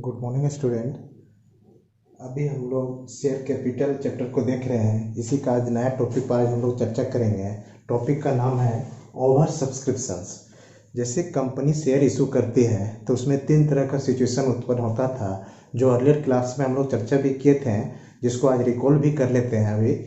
Good morning student. अभी हम लोग शेयर कैपिटल चैप्टर को देख रहे हैं। इसी का आज नया टॉपिक पर आज हम लोग चर्चा करेंगे। टॉपिक का नाम है ओवर सब्सक्रिप्शंस। जैसे कंपनी शेयर इशू करती है तो उसमें 3 तरह का सिचुएशन उत्पन्न होता था, जो अर्लियर क्लास में हम लोग चर्चा भी किए थे, जिसको आज रिकॉल भी कर लेते हैं। अभी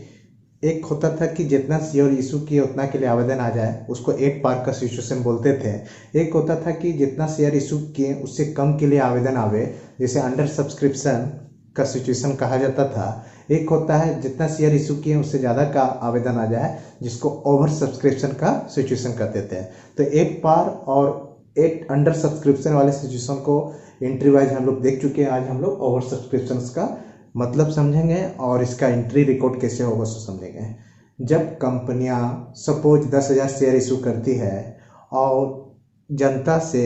एक होता था कि जितना शेयर इशू किए उतना के लिए आवेदन आ जाए, उसको एट पार का सिचुएशन बोलते थे। एक होता था कि जितना शेयर इशू किए उससे कम के लिए आवेदन आवे, जिसे अंडर सब्सक्रिप्शन का सिचुएशन कहा जाता था। एक होता है जितना शेयर इशू किए उससे ज़्यादा का आवेदन आ जाए, जिसको ओवर सब्सक्रिप्शन का सिचुएशन कहते थे। तो एक पार और एक अंडर सब्सक्रिप्शन वाले सिचुएशन को एंट्री वाइज हम लोग देख चुके हैं। आज हम लोग ओवर सब्सक्रिप्शन का मतलब समझेंगे और इसका एंट्री रिकॉर्ड कैसे होगा उसको समझेंगे। जब कंपनियां सपोज 10,000 शेयर इशू करती है और जनता से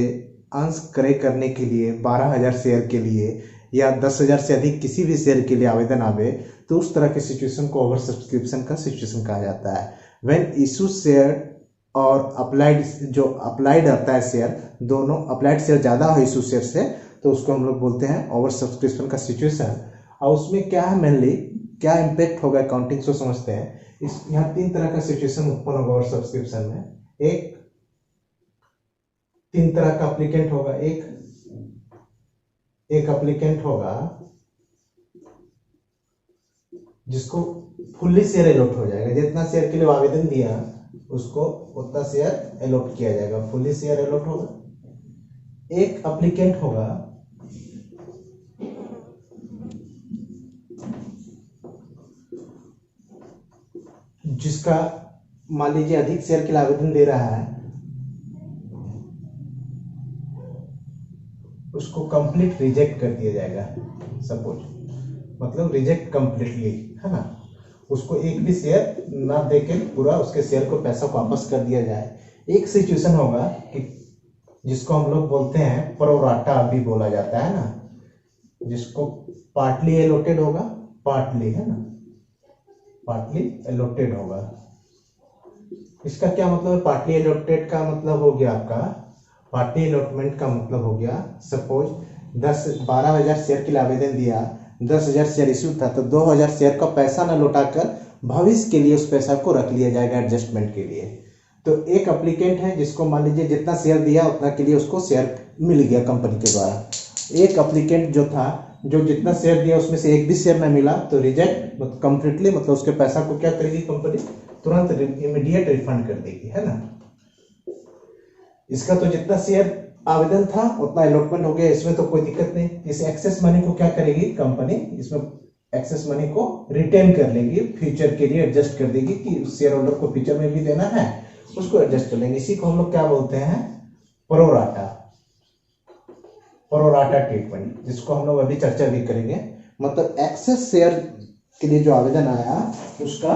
अंश क्रय करने के लिए 12,000 शेयर के लिए या 10,000 से अधिक किसी भी शेयर के लिए आवेदन आवे, तो उस तरह के सिचुएशन को ओवर सब्सक्रिप्शन का सिचुएशन कहा जाता है। व्हेन इशू शेयर और अप्लाइड आता है शेयर, दोनों अप्लाइड शेयर ज़्यादा हो इशू शेयर से, तो उसको हम लोग बोलते हैं ओवर सब्सक्रिप्शन का सिचुएशन। और उसमें क्या है, मेनली क्या इम्पैक्ट होगा अकाउंटिंग से समझते हैं। इस यहाँ 3 तरह का सिचुएशन उत्पन्न होगा ओवर सब्सक्रिप्शन में। एक 3 तरह का एप्लीकेंट होगा। एक एप्लीकेंट होगा जिसको फुल्ली शेयर अलॉट हो जाएगा। जितना शेयर के लिए आवेदन दिया उसको उतना शेयर अलॉट किया जाएगा, फुल्ली शेयर अलॉट होगा। एक एप्लीकेंट होगा जिसका मान लीजिए अधिक शेयर के लिए आवेदन दे रहा है, उसको कंप्लीट रिजेक्ट कर दिया जाएगा। सपोज मतलब रिजेक्ट कंप्लीटली, है ना, उसको एक भी शेयर ना देके पूरा उसके शेयर को पैसा वापस कर दिया जाए। एक सिचुएशन होगा कि जिसको हम लोग बोलते हैं प्रोराटा भी बोला जाता है ना, जिसको पार्टली एलोटेड होगा, पार्टली, है ना, पार्टली एलोटेड होगा। इसका क्या मतलब है? पार्टली एलोटेड का मतलब हो गया आपका, पार्टी अलॉटमेंट का मतलब हो गया, सपोज 12,000 शेयर के लिए आवेदन दिया, 10,000 शेयर इशू था, तो 2,000 शेयर का पैसा न लौटाकर भविष्य के लिए उस पैसा को रख लिया जाएगा एडजस्टमेंट के लिए। तो एक एप्लीकेंट है जिसको मान लीजिए जितना शेयर दिया उतना के लिए उसको शेयर मिल गया कंपनी के द्वारा। एक एप्लीकेंट जो था जो जितना शेयर दिया उसमें से एक भी शेयर न मिला, तो रिजेक्ट कंप्लीटली, मतलब उसके पैसा को क्या करेगी कंपनी, तुरंत इमीडिएट रिफंड कर देगी, है ना। इसका तो जितना शेयर आवेदन था उतना अलॉटमेंट हो गया, इसमें तो कोई दिक्कत नहीं। इस एक्सेस मनी को क्या करेगी कंपनी, इसमें एक्सेस मनी को रिटेन कर लेगी, फ्यूचर के लिए एडजस्ट कर देगी कि शेयर होल्डर को फ्यूचर में भी देना है, उसको एडजस्ट कर लेंगे। इसी को हम लोग क्या बोलते हैं, प्रोराटा, प्रोराटा ट्रीटमेंट, जिसको हम लोग अभी चर्चा भी करेंगे। मतलब एक्सेस शेयर के लिए जो आवेदन आया उसका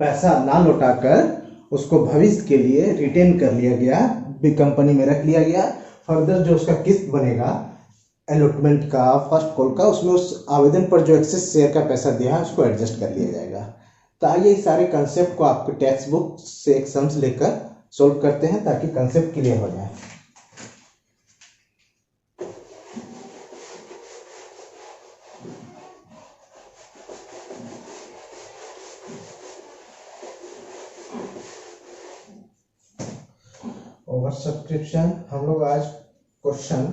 पैसा ना लौटाकर उसको भविष्य के लिए रिटेन कर लिया गया, भी कंपनी में रख लिया गया। फर्दर जो उसका किस्त बनेगा अलॉटमेंट का, फर्स्ट कॉल का, उसमें उस आवेदन पर जो एक्सेस शेयर का पैसा दिया है उसको एडजस्ट कर लिया जाएगा। तो आइए इस सारे कंसेप्ट को आपके टेक्स्ट बुक से एक सम्स लेकर सोल्व करते हैं ताकि कंसेप्ट क्लियर हो जाए। ओवर सब्सक्रिप्शन हम लोग आज क्वेश्चन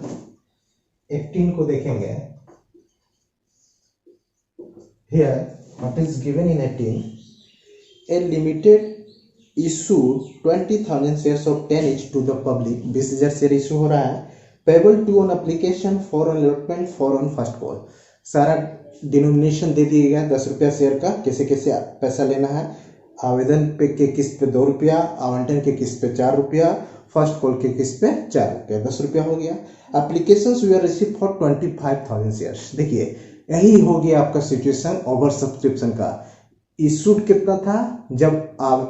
18 को देखेंगे। Here what is given in 18, a limited issue 20,000 shares of 10 each to the public। 20,000 share issue हो रहा है, payable to on application for allotment for on first call। सारा डिनोमिनेशन दे दिया गया, 10 रुपया शेयर का कैसे कैसे पैसा लेना है। आवेदन पे के किस्त पे 2 रुपया, आवंटन के किस्त पे 4 रुपया, फर्स्ट कॉल के किस्त पे 4 रुपया, 10 रुपया हो गया। Applications we are receive for 25,000 shares. देखिए यही हो गया आपका सिचुएशन ओवर सब्सक्रिप्शन का। इशूड कितना था, जब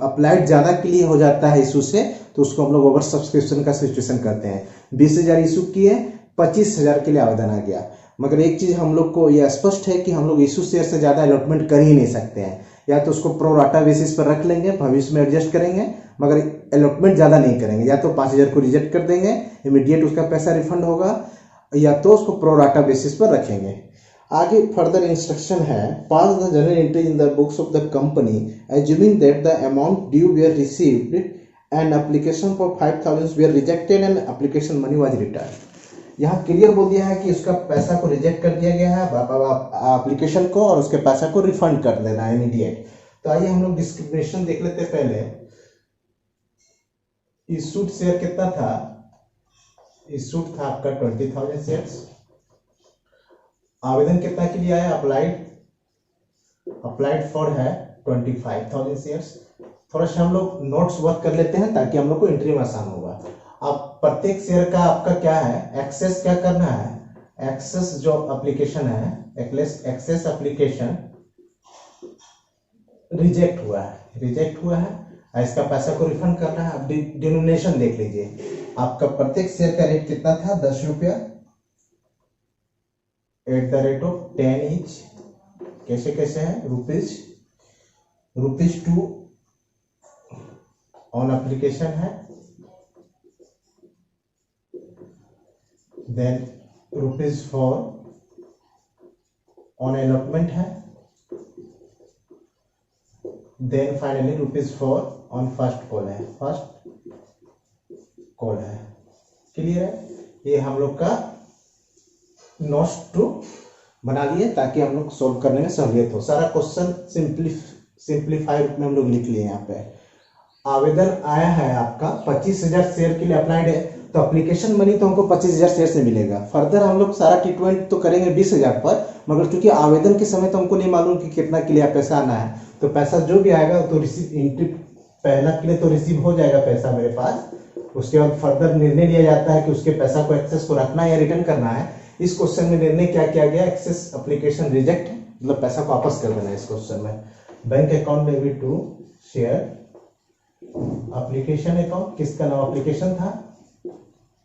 अप्लाइड ज्यादा के लिए हो जाता है इशू से, तो उसको हम लोग ओवर सब्सक्रिप्शन का सिचुएशन करते हैं। 20,000 इशू किए, 25,000 के लिए आवेदन आ गया। मगर एक चीज हम लोग को यह स्पष्ट है कि हम लोग इशू शेयर से ज्यादा अलॉटमेंट कर ही नहीं सकते हैं। या तो उसको प्रो राटा बेसिस पर रख लेंगे, भविष्य में एडजस्ट करेंगे, मगर अलॉटमेंट ज्यादा नहीं करेंगे। या तो 5,000 को रिजेक्ट कर देंगे, इमीडिएट उसका पैसा रिफंड होगा, या तो उसको प्रोराटा बेसिस पर रखेंगे। आगे फर्दर इंस्ट्रक्शन है, pass the general entry in the books of the company assuming that the amount due were received and application for 5000 were rejected and application money was return. यहाँ clear बोल दिया है कि उसका पैसा को रिजेक्ट कर दिया गया है एप्लीकेशन को, और उसके पैसा को रिफंड कर देना है इमीडिएट। तो आइए हम लोग डिस्क्रिप्शन देख लेते हैं पहले। इशूड शेयर कितना था, इशूड था आपका 20,000 शेयर्स। आवेदन कितना के लिए आया, अप्लाइड फॉर है 25,000 शेयर्स। थोड़ा सा हम लोग नोट्स वर्क कर लेते हैं ताकि हम लोग को एंट्री में आसान होगा। अब प्रत्येक शेयर का आपका क्या है, एक्सेस क्या करना है, एक्सेस जो एप्लीकेशन है, एक्सेस एप्लीकेशन रिजेक्ट हुआ है, इसका पैसा को रिफंड करना है। अब डिनोमिनेशन देख लीजिए, आपका प्रत्येक शेयर का रेट कितना था, 10 रुपया at the rate of 10 each. कैसे कैसे है, रुपीज 2 ऑन एप्लीकेशन है, देन ₹4 ऑन अलॉटमेंट है, then finally ₹4 on first call है। क्लियर है, ये हम लोग का नोट्स टू बना लिए ताकि हम लोग सोल्व करने में सहूलियत हो। सारा क्वेश्चन सिंप्लीफाई रूप में हम लोग लिख लिए। यहाँ पे आवेदन आया है आपका 25,000 शेयर के लिए अप्लाइड है, तो एप्लीकेशन मनी तो हमको 25,000 शेयर से मिलेगा। फर्दर हम लोग सारा ट्रीटमेंट तो करेंगे 20,000 पर, मगर चूंकि आवेदन के समय तो हमको नहीं मालूम कि कितना के लिए पैसा आना है, तो पैसा जो भी आएगा तो पहला के लिए तो रिसीव हो जाएगा पैसा मेरे पास। उसके बाद फर्दर निर्णय लिया जाता है कि उसके पैसा को एक्सेस को रखना है या रिटर्न करना है। इस क्वेश्चन में निर्णय क्या किया गया, एक्सेस एप्लीकेशन रिजेक्ट, मतलब पैसा को वापस कर देना है। इस क्वेश्चन में bank account debit to share application account, किसका नाम एप्लीकेशन था,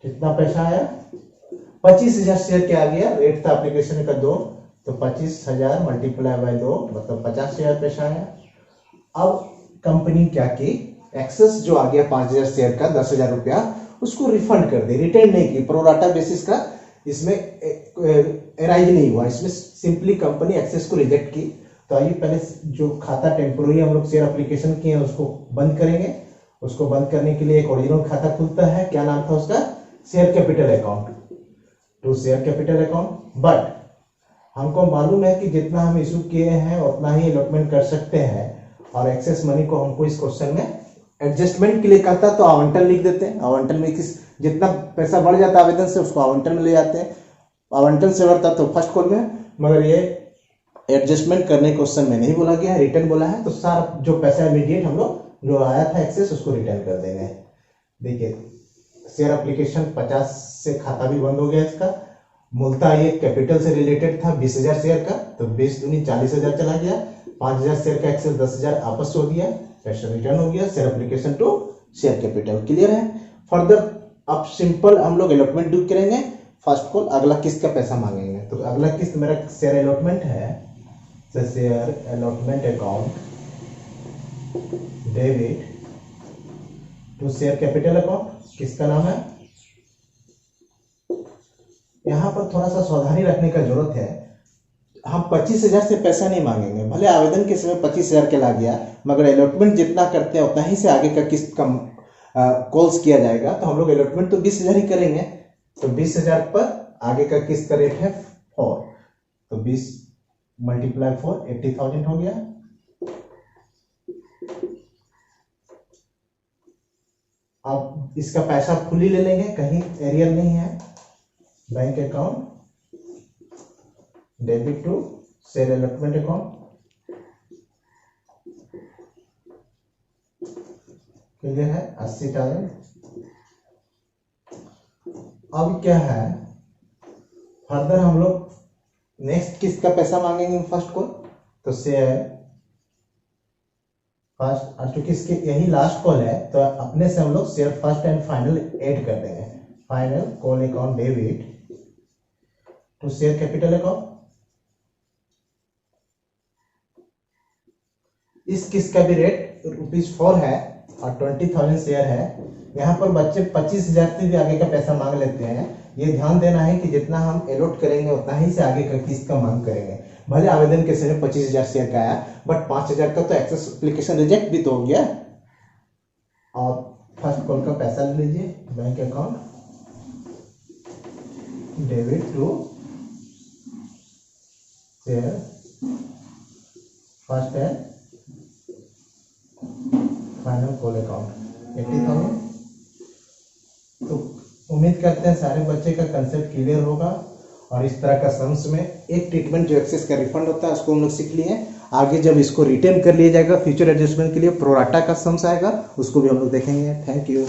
कितना पैसा आया, 25,000 शेयर क्या आ गया, रेट था एप्लीकेशन का 2, तो 25,000 मल्टीप्लाई बाय 2 मतलब 50,000 पैसा आया। अब कंपनी क्या की, एक्सेस जो आ गया 5,000 शेयर का 10,000 रुपया, उसको रिफंड कर दे, रिटर्न नहीं की, प्रोराटा बेसिस का इसमें एराइज नहीं हुआ, इसमें सिंपली कंपनी एक्सेस को रिजेक्ट की। तो आइए पहले जो खाता टेम्पोररी हम लोग शेयर एप्लीकेशन किए हैं उसको बंद करेंगे। उसको बंद करने के लिए एक ओरिजिनल खाता खुलता है, क्या नाम था उसका, share capital account, to share capital account. But हमको मालूम है कि जितना हम इशू किए हैं उतना ही अलॉटमेंट कर सकते हैं, और एक्सेस मनी को हमको इस क्वेश्चन में एडजस्टमेंट के लिए कहता तो आवंटन लिख देते हैं। आवंटन में जितना पैसा बढ़ जाता है आवेदन से उसको आवंटन में ले जाते हैं, आवंटन से बढ़ता तो फर्स्ट कॉल में, मगर ये एडजस्टमेंट करने क्वेश्चन में नहीं बोला गया है, रिटर्न बोला है। तो सारा जो पैसा इमीडिएट हम लोग जो आया था एक्सेस उसको रिटर्न कर देंगे। देखिए शेयर एप्लीकेशन 50 से खाता भी बंद हो गया इसका, मूलतः ये कैपिटल से रिलेटेड था 20,000 शेयर का, तो 20 दूनी 40,000 चला गया, 5,000 शेयर का एक्सेस 10,000 आपस हो गया, पैसा रिटर्न हो गया, share application to share capital. Clear है। फर्दर अब सिंपल हम लोग अलॉटमेंट ड्यू करेंगे, फर्स्ट कॉल, अगला किस्त का पैसा मांगेंगे। तो अगला किस्त मेरा शेयर अलॉटमेंट है, तो share allotment account debit to share capital account, किसका नाम है। यहां पर थोड़ा सा सावधानी रखने का जरूरत है, हम 25,000 से पैसा नहीं मांगेंगे, भले आवेदन के समय 25,000 के ला गया, मगर अलॉटमेंट जितना करते हैं उतना ही से आगे का किस्त का कॉल्स किया जाएगा। तो हम लोग अलॉटमेंट तो 20,000 ही करेंगे, तो 20,000 पर आगे का किस्त का रेट है 4, तो 20 मल्टीप्लाई 4 80,000 हो गया। अब इसका पैसा फुली ले लेंगे, कहीं एरियर नहीं है। Bank account debit to share allotment account, clear है, 80,000। अब क्या है, फर्दर हम लोग नेक्स्ट किसका पैसा मांगेंगे फर्स्ट को, तो शेयर फर्स्ट, और चूंकि इसके यही लास्ट कॉल है तो अपने से हम लोग share first and final add कर देंगे। Final call account debit to share capital account, इस किस्त का भी रेट ₹4 है और 20,000 शेयर है। यहाँ पर बच्चे 25,000 से भी आगे का पैसा मांग लेते हैं, ये ध्यान देना है कि जितना हम अलॉट करेंगे उतना ही से आगे का किस्त का मांग करेंगे। भले आवेदन के समय 25,000 शेयर का आया, बट 5,000 का तो एक्सेस एप्लीकेशन रिजेक्ट भी तो हो गया। और फर्स्ट कॉल का पैसा ले लीजिए, bank account debit to share first and final call account 80,000। तो उम्मीद करते हैं सारे बच्चे का कंसेप्ट क्लियर होगा और इस तरह का सम्स में एक ट्रीटमेंट जो एक्सेस का रिफंड होता है उसको हम लोग सीख लिए। आगे जब इसको रिटेन कर लिया जाएगा फ्यूचर एडजस्टमेंट के लिए प्रोराटा का सम्स आएगा, उसको भी हम लोग देखेंगे। Thank you.